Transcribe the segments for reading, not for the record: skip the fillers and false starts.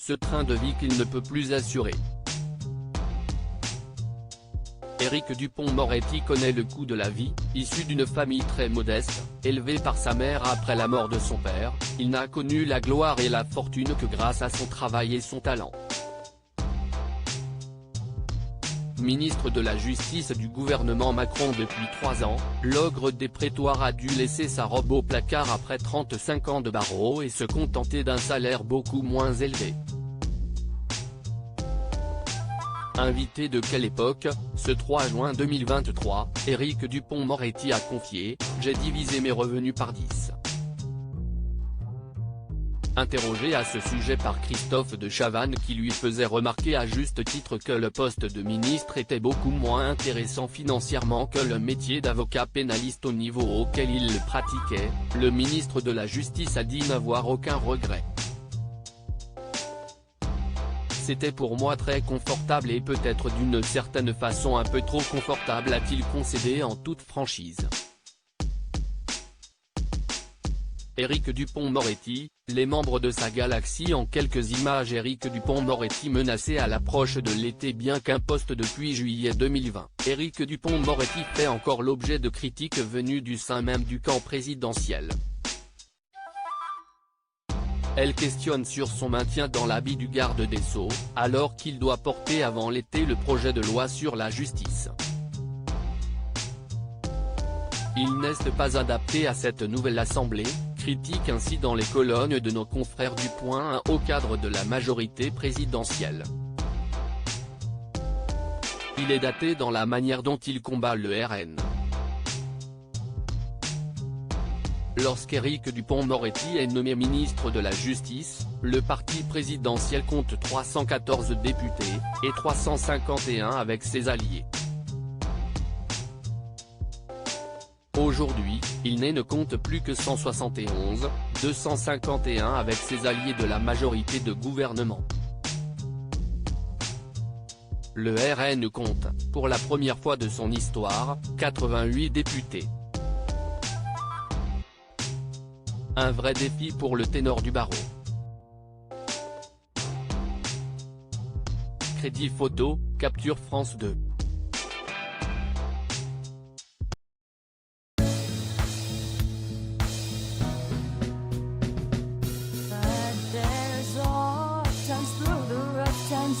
ce train de vie qu'il ne peut plus assurer. Éric Dupond-Moretti connaît le coût de la vie. Issu d'une famille très modeste, élevé par sa mère après la mort de son père, il n'a connu la gloire et la fortune que grâce à son travail et son talent. Ministre de la Justice du gouvernement Macron depuis 3 ans, l'ogre des prétoires a dû laisser sa robe au placard après 35 ans de barreau et se contenter d'un salaire beaucoup moins élevé. Invité de Quelle époque, ce 3 juin 2023, Éric Dupond-Moretti a confié « J'ai divisé mes revenus par 10 ». Interrogé à ce sujet par Christophe de Chavannes qui lui faisait remarquer à juste titre que le poste de ministre était beaucoup moins intéressant financièrement que le métier d'avocat pénaliste au niveau auquel il le pratiquait, le ministre de la Justice a dit n'avoir aucun regret. C'était pour moi très confortable et peut-être d'une certaine façon un peu trop confortable, a-t-il concédé en toute franchise. Éric Dupond-Moretti, les membres de sa galaxie en quelques images. Éric Dupond-Moretti menacé à l'approche de l'été. Bien qu'un poste depuis juillet 2020, Éric Dupond-Moretti fait encore l'objet de critiques venues du sein même du camp présidentiel. Elle questionne sur son maintien dans l'habit du garde des Sceaux, alors qu'il doit porter avant l'été le projet de loi sur la justice. Il n'est pas adapté à cette nouvelle assemblée, critique ainsi dans les colonnes de nos confrères du Point au cadre de la majorité présidentielle. Il est daté dans la manière dont il combat le RN. Lorsqu'Éric Dupond-Moretti est nommé ministre de la Justice, le parti présidentiel compte 314 députés, et 351 avec ses alliés. Aujourd'hui, il ne compte plus que 171, 251 avec ses alliés de la majorité de gouvernement. Le RN compte, pour la première fois de son histoire, 88 députés. Un vrai défi pour le ténor du barreau. Crédit photo, capture France 2.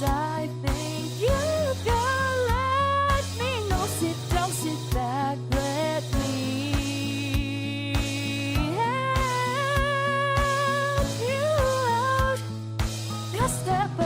I think you can let me know. Sit down, sit back, let me help you out. Just step